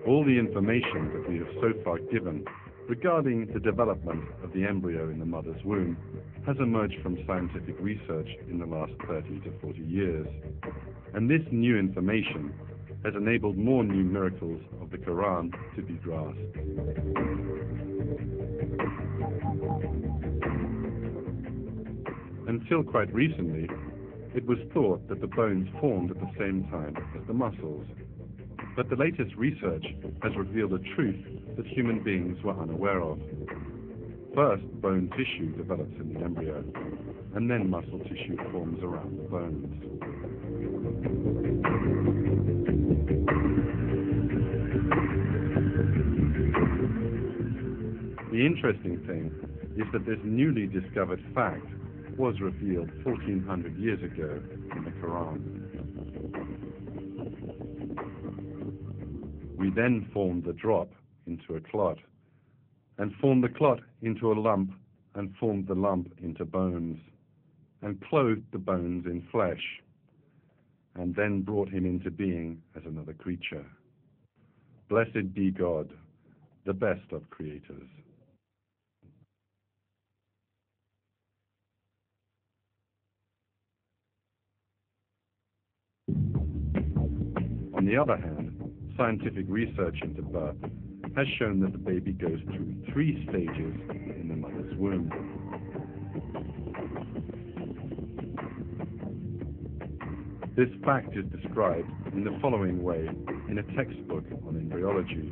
All the information that we have so far given regarding the development of the embryo in the mother's womb has emerged from scientific research in the last 30 to 40 years. And this new information has enabled more new miracles of the Quran to be grasped. Until quite recently, it was thought that the bones formed at the same time as the muscles. But the latest research has revealed a truth that human beings were unaware of. First, bone tissue develops in the embryo, and then muscle tissue forms around the bones. The interesting thing is that this newly discovered fact was revealed 1400 years ago in the Quran. We then formed the drop into a clot, and formed the clot into a lump, and formed the lump into bones, and clothed the bones in flesh, and then brought him into being as another creature. Blessed be God, the best of creators. On the other hand, scientific research into birth has shown that the baby goes through 3 stages in the mother's womb. This fact is described in the following way in a textbook on embryology,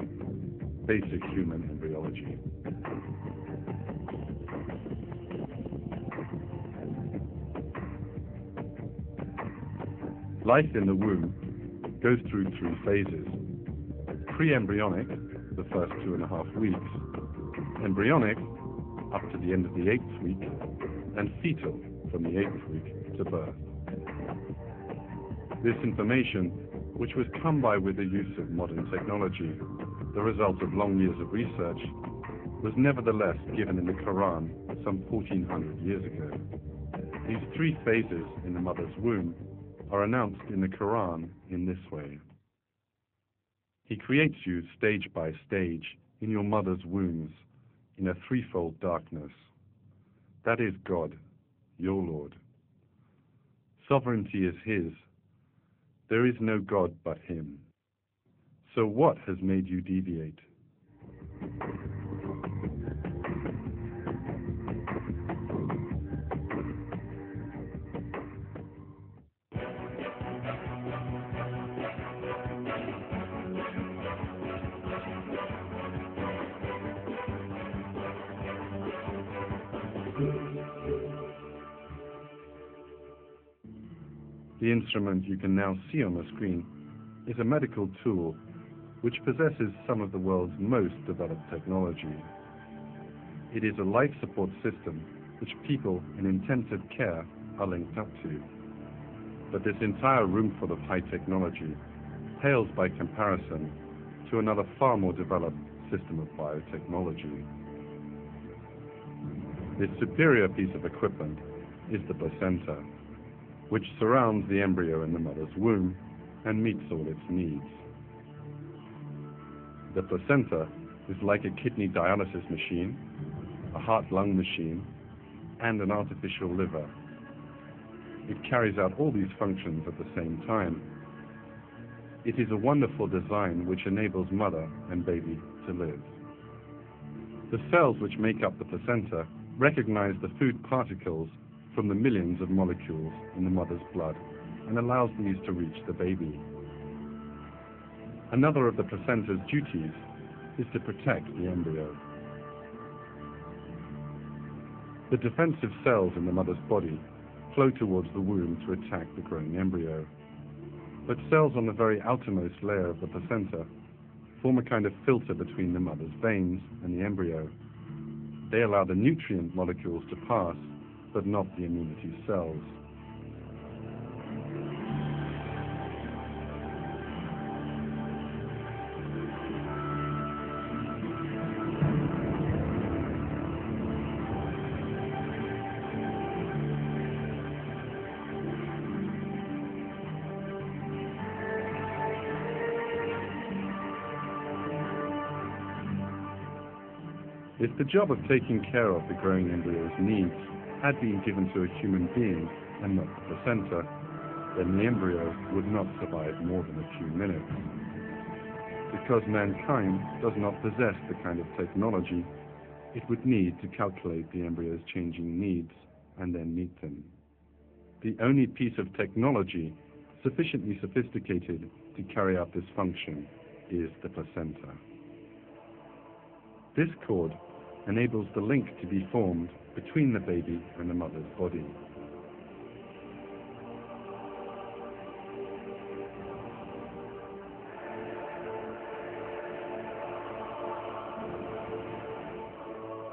Basic Human Embryology. Life in the womb goes through 3 phases: pre-embryonic, the first 2.5 weeks, embryonic, up to the end of the 8th week, and fetal, from the 8th week to birth. This information, which was come by with the use of modern technology, the result of long years of research, was nevertheless given in the Quran some 1400 years ago. These 3 phases in the mother's womb are announced in the Quran in this way. He creates you stage by stage in your mother's wombs in a 3-fold darkness. That is God, your Lord. Sovereignty is His. There is no God but Him. So what has made you deviate? The instrument you can now see on the screen is a medical tool which possesses some of the world's most developed technology. It is a life support system which people in intensive care are linked up to. But this entire room full of high technology pales by comparison to another far more developed system of biotechnology. This superior piece of equipment is the placenta, which surrounds the embryo in the mother's womb and meets all its needs. The placenta is like a kidney dialysis machine, a heart-lung machine, and an artificial liver. It carries out all these functions at the same time. It is a wonderful design which enables mother and baby to live. The cells which make up the placenta recognize the food particles from the millions of molecules in the mother's blood and allows these to reach the baby. Another of the placenta's duties is to protect the embryo. The defensive cells in the mother's body flow towards the womb to attack the growing embryo. But cells on the very outermost layer of the placenta form a kind of filter between the mother's veins and the embryo. They allow the nutrient molecules to pass, but not the immunity cells. If the job of taking care of the growing embryo's needs had been given to a human being and not the placenta, then the embryo would not survive more than a few minutes. Because mankind does not possess the kind of technology, it would need to calculate the embryo's changing needs and then meet them. The only piece of technology sufficiently sophisticated to carry out this function is the placenta. This cord enables the link to be formed between the baby and the mother's body.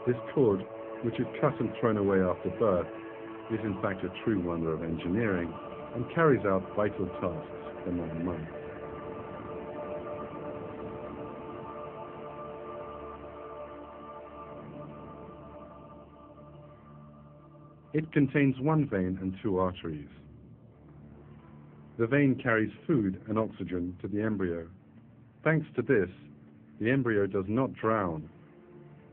This cord, which is cut and thrown away after birth, is in fact a true wonder of engineering and carries out vital tasks for 9 months. It contains 1 vein and 2 arteries. The vein carries food and oxygen to the embryo. Thanks to this, the embryo does not drown,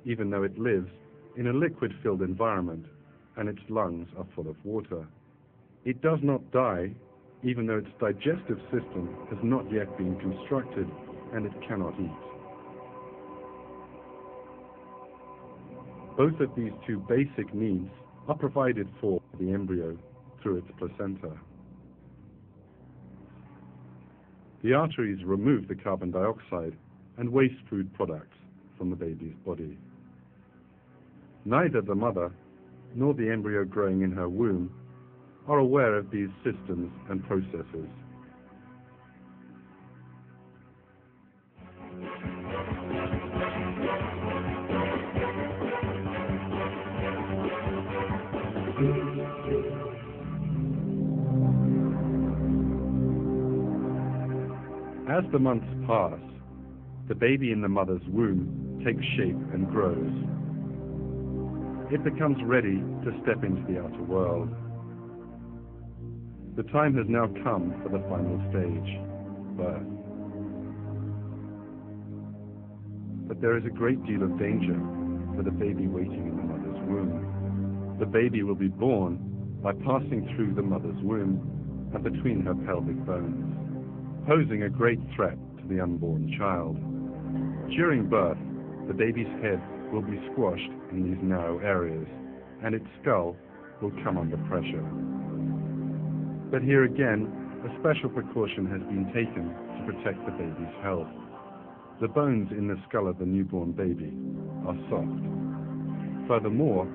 even though it lives in a liquid-filled environment and its lungs are full of water. It does not die, even though its digestive system has not yet been constructed and it cannot eat. Both of these 2 basic needs are provided for the embryo through its placenta. The arteries remove the carbon dioxide and waste food products from the baby's body. Neither the mother nor the embryo growing in her womb are aware of these systems and processes. As the months pass, the baby in the mother's womb takes shape and grows. It becomes ready to step into the outer world. The time has now come for the final stage, birth. But there is a great deal of danger for the baby waiting in the mother's womb. The baby will be born by passing through the mother's womb and between her pelvic bones, posing a great threat to the unborn child. During birth, the baby's head will be squashed in these narrow areas, and its skull will come under pressure. But here again, a special precaution has been taken to protect the baby's health. The bones in the skull of the newborn baby are soft. Furthermore,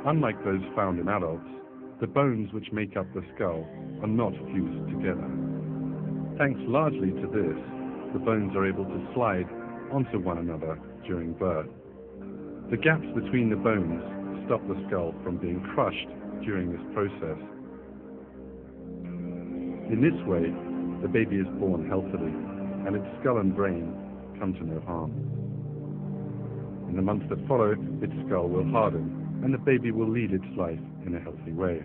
unlike those found in adults, the bones which make up the skull are not fused together. Thanks largely to this, the bones are able to slide onto one another during birth. The gaps between the bones stop the skull from being crushed during this process. In this way, the baby is born healthily, and its skull and brain come to no harm. In the months that follow, its skull will harden, and the baby will lead its life in a healthy way.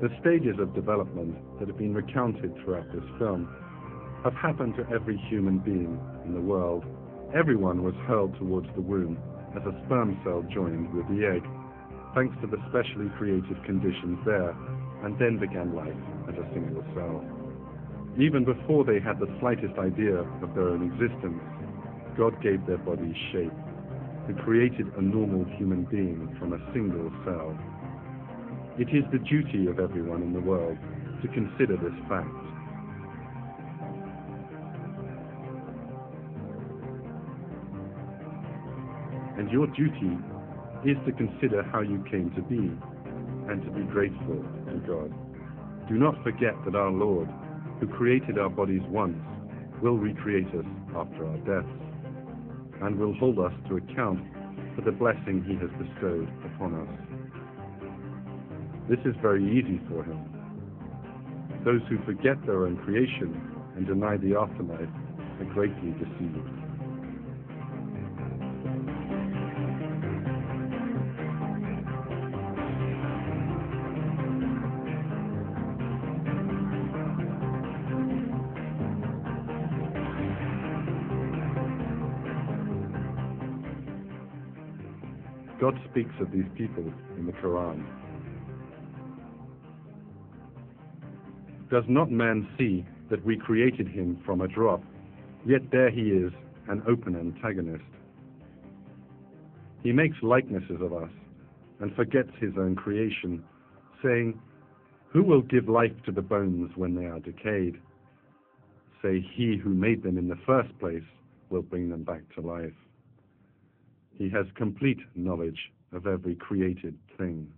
The stages of development that have been recounted throughout this film have happened to every human being in the world. Everyone was hurled towards the womb as a sperm cell joined with the egg, thanks to the specially created conditions there, and then began life as a single cell. Even before they had the slightest idea of their own existence, God gave their bodies shape and created a normal human being from a single cell. It is the duty of everyone in the world to consider this fact. And your duty is to consider how you came to be and to be grateful to God. Do not forget that our Lord, who created our bodies once, will recreate us after our deaths and will hold us to account for the blessing He has bestowed upon us. This is very easy for Him. Those who forget their own creation and deny the afterlife are greatly deceived. God speaks of these people in the Quran. Does not man see that we created him from a drop, yet there he is, an open antagonist. He makes likenesses of us and forgets his own creation, saying, who will give life to the bones when they are decayed? Say, he who made them in the first place will bring them back to life. He has complete knowledge of every created thing.